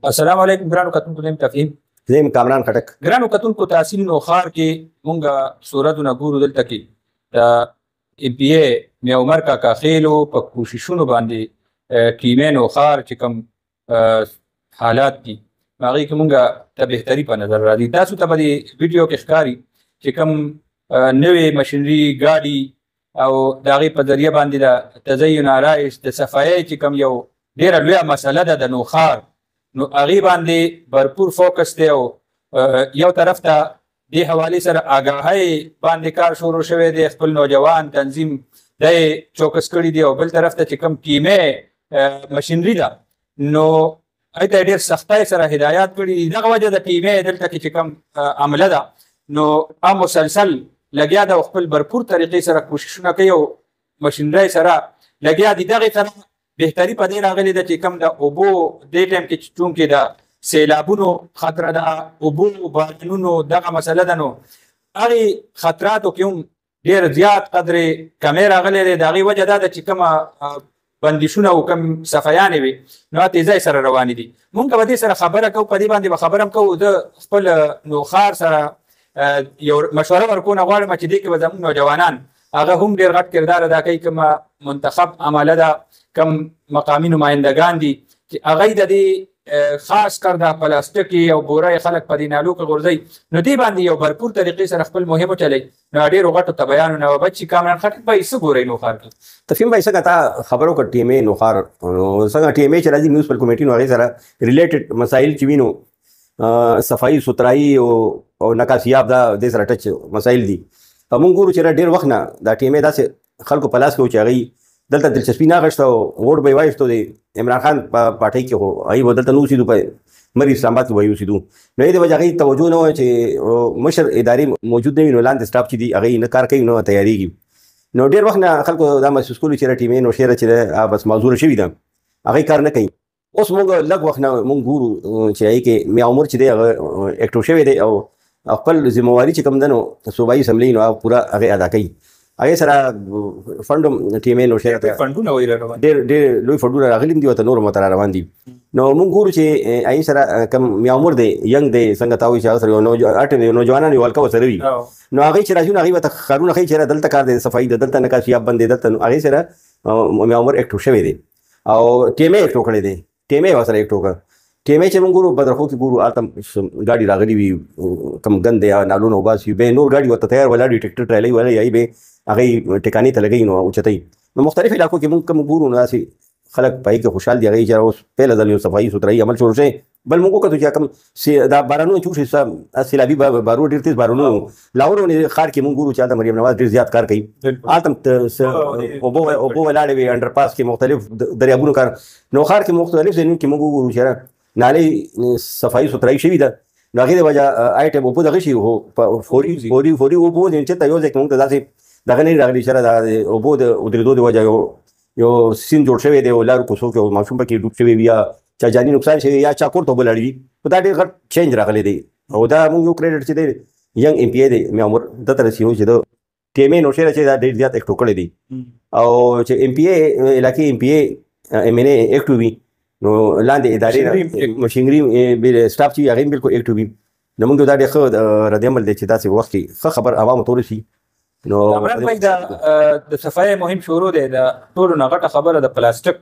السلام علیکم ګرانو کتونکو نیم تفهیم زه یم کامران خټک. ګرانو کتونکو تحصیل نوښار کې مونږ صورتونه ګورو دلته کې د ام پی ای میا عمر کاکا خیلو په کوششونو باندې ټیمې نوښار چې کوم حالات دي هغې کې مونږ ته بهتري په نظر راځي. تاسو ته به د ویډیو کې ښکاري چې کوم نوې مشینري ګاډي او د هغې په ذریعه باندې د تزین آرایش د صفایۍ چې کوم یو ډېره لویه مسله ده د نوښار، نو هغې باندې بھرپور فوکس دی او یو طرف ته دې حوالې سره آګاهۍ باندې کار شروع شوی دی، خپل نوجوان تنظیم دی چوکس کړي دي، او بل طرف ته چې کوم ټیمې مشینري ده نو هغې ته ډېر سختۍ سره هدایات کړي دي. دغه وجه د ټیمې دلته کې چې کوم عمله ده نو مسلسل لګیا ده او خپل بھرپور طریقې سره کوششونه کوي او مشینرۍ سره لګیا دي. دغې سره بهتري په دې راغلې ده چې کوم د اوبو دې ټایم کې چونکې د سیلابونو خطره ده، اوبو بارانونو دغه مسله ده، نو هغې خطراتو کې هم ډېر زیات قدرې کمې راغلی دی. د هغې وجه دا ده چې کومه بندشونه او کوم صفیانې وي نو هغه تیزۍ سره روانې دي. مونږ به دې سره خبره کوو، په دې باندې به خبره هم کوو. د خپل نوښار سره یو مشوره ورکونه غواړم چې دې کې به زموږ نوجوانان هغه هم ډېر غټ کردار ادا کوي. کومه منتخب عمله ده، کم مقامی نمایندگان دي چې هغوی د دې خاص کر د پلاستیکي او بورۍ خلک په دې نالو کې غورځوي، نو دې باندې یو بھرپور طریقې سره خپل مهم وچلوي. نو ډېرو غټو ته بیانونه وبچي کامران خټک بهی څه ګورئ نوښار کې؟ تفهیم بهی څنګه تا خبرو کړ ټیمې نوښار څنګه ټیمې چې راځي میونسپل کمیټي نو هغې سره ریلیټډ مسایل چې وینو صفایي سوترایي او نکاسیاب دا دې سره ټچ مسایل دي. موږ ګورو چې ډېر وخت نه دا ټیمې داسې خلکو په لاس کې و چې هغوی دلته دلچسپي نه اخیسته او ووټ به یې وایستو د عمران خان په پارټۍ کې، خو هغوی به دلته نه اوسېدو، په مري اسلام آباد کې به یې اوسېدو. نو دې د وجې هغوی توجه نه وه چې مشر ادارې موجود نه وي، نو لاندې سټاف چې دي هغوی نه کار کوي نه تیارېږي. نو ډېر وخت نه خلکو دا محسوس کولو چې ټیمې نوشیره چې ده بس معذوره شوي ده، هغوی کار نه کوي. اوس موږ لږ وخت نه موږ ګورو چې هغې کې میا عمر چې دی هغه اکټیو شوی دی او خپل ذمواري چې کوم ده نو صوبایي اسمبلۍ نو هغه پوره هغې ادا کوي. هغې سره فنډ هم ټیمې نوشیره ته ډېر لوی فنډونه راغلي دي او ته نور هم ورته را روان دي. نو موږ ګورو چې هغې سره کوم میا عمر دی ینګ دی، څنګه تا وایي چې هغه سره یو نوجوانان یو هلکه ورسره وي، نو هغوی چې راځي نو هغوی ورته ښارونه ښایي چې دلته کار دی صفایي ده، دلته نکاسیاب بند دی، دلته نو هغې سره میا عمر اکټیو شوی دی او ټیمې اکټیو کړی دی، ټیمې ورسره اکټیو کړه. ټیمې چې موږ ګورو بدرخو کې ګورو هلته ګاډي راغلي وي کوم ګند دی نالونه وباسي، بیا نور ګاډي ورته تیار ولاړ وي، ټکټر ټرالۍ ولاړ وي، هغوی به هغوی ټکانې ته لګوي نو اوچتوي. نو مختلف علاقو کې موږ کوم ګورو نو داسې خلک په هغې کې خوشحال دي، هغوی چې اوس پهله ځل یو صفایي سوترایي عمل شروع شوی. بل موږ وکتو چې کوم دا بارانونه چې وشي سیلابي بارونه ډېر تېز بارانونه لاهور ښار کې موږ ګورو چې هلته مریم نواز ډېر زیات کار کوي، هلته اوبه ولاړې وي انډر پاس کې مختلف دریابونو کار. نو ښار کې مختلف ځایونو کې موږ وګورو چې نالۍ صفایي سوترایي شوي ده، نو هغې د وجه آیټم اوبه دغه شي فوري اوبه چېرته یو ځای کې موږ ته داسې دغه نه راغلي چې د اوبو د ودرېدو د وجه یو سیند جوړ شوی دی او لارو کوڅو کې او ماشوم پکې ډوب شوی وي یا چا جاني نقصان شوی یا چا کور ته اوبه لاړې وي، په دا ډېر غټ چینج راغلی دی. او دا موږ یو کریډټ چې دی ینګ ام پی ای دی میا عمر دته رسېږو چې د ټیمې نوشیره چې دا ډېر زیات اکټیو کړی دی او چې ام پی ای علاقې ام پی ای ایم این ای اکټیو وي نو لاندې ادارې مشینري سټاف چې هغې هم بلکل اکټیو وي. نو موږ دا ډېر ښه رد عمل دی چې داسې وخت کې ښه خبر عوامو ته ورسي. نو د صفایۍ مهم شروع دی، د ټولو نه غټه خبره د پلاستیک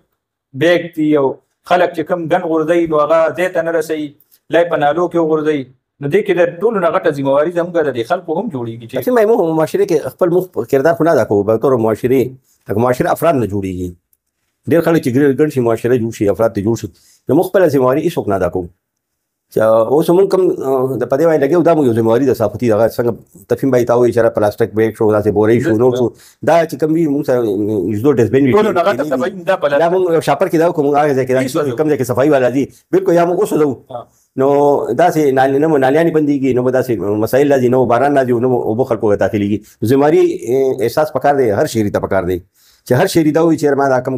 بیګ دي او خلک چې کوم ګن غورځوي نو هغه دې ته نه رسوي، لای په نالو کې وغورځوي. نو دې کې د ټولو نه غټه ذمواري زموږ د دې خلکو هم جوړېږي چې موږ معاشرې کې خپل موږ کردار خو نه ادا کوو، بطور معاشرې افراد نه جوړېږي. ډېر خلک چې ګڼ شي معاشره جوړ شي افراد ته جوړ شي، نو موږ خپله ذمواري هېڅوک نه ادا کوو. اوس موږ کوم د په دې باندې لګیو دا موږ یو ذمواري د صحافتي دغه څنګه تفهیم به یې تا وایي چې پلاستیک بیګ شو داسې بورۍ شو نور شو دا چې کوم وي موږ سره یوزدو ډسبین وي دا موږ یو شاپر کې دا وکړو، موږ هغه ځای کې کوم ځای کې صفایي والا دي بلکل یا موږ وسوځو. نو داسې نه مو نالیانې بندېږي، نه به داسې مسایل راځي، نه باران راځي، نه اوبه خلکو ته داخلېږي. ذمواري احساس پکار دی، هر شهري ته پکار دی چې هر شهري دا وایي چې ما دا کوم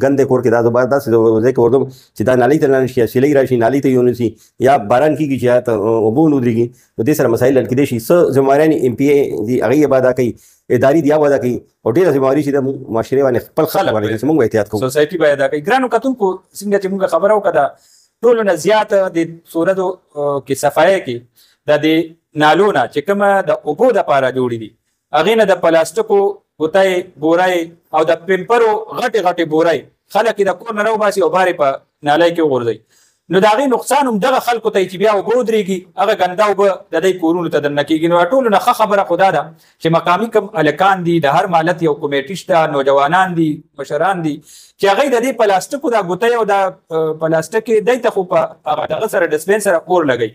ګند کور کې دا زه باید داسې ځای کې وردم چې دا نالۍ ته لاړ شي یا سیلۍ راشي نالۍ ته یې ونیسي یا باران کېږي چې یا ته اوبه ونه ودرېږي، نو دې سره مسایل حل کېدای شي. څه ذمواريان ام پی ای دي هغوی یې به ادا کوي، ادارې دي هغه ادا کوي، او ډېره ذمواري چې د معاشرې باندې خپل خلک باندې چې موږ احتیاط کوو، سوسایټي به ادا کوي. ګرانو کتونکو څنګه چې موږ خبره وکړه ټولو نه زیات د صورتو کې صفایي کې د نالو نه چې کومه د اوبو دپاره جوړې دي هغې نه د پلاستیکو ګوتۍ بورۍ او د پیمپرو غټې غټې بورۍ خلک یې د کور نه راوباسي او بار یې په نالۍ کې وغورځوي. نو د هغې نقصان هم دغه خلکو ته چې بیا اوبه ودرېږي هغه ګنده اوبه د دوی کورونو ته دننه کېږي. نو ټولو نه ښه خبره خو دا ده چې مقامي کوم هلکان دي د هر مالت یو کمیټي شته نوجوانان دي مشران دي چې هغوی د دې پلاستیکو دا ګوتۍ او دا پلاستیک دوی ته خو په هغه دغه سره ډسپین سره اور لګوي.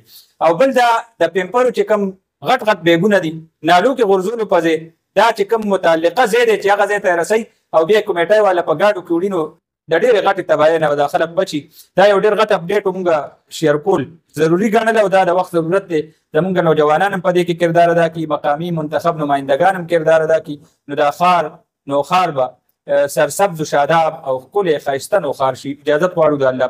او بل دا د پیمپرو چې کوم غټ غټ بیګونه دي نالو کې غورځولو په ځای دا چې کوم متعلقه ځای دی چې هغه ځای ته یې رسوي او بیا کمیټۍ والا په ګاډو کې وړي نو د ډېرې غټې تباهۍ نه دا خلک بچي. دا یو ډېر غټ اپډیټ مونږ شیر کول ضروري ګڼلی او دا د وخت ضرورت دی. زمونږ نوجوانان هم په دې کې کردار ادا کړي مقامي منتخب نمایندګان هم کردار ادا کړي نو دا ښار نو ښار به سرسبز و شاداب او ښکلی ښایسته نو ښار شي. اجازت غواړو د الله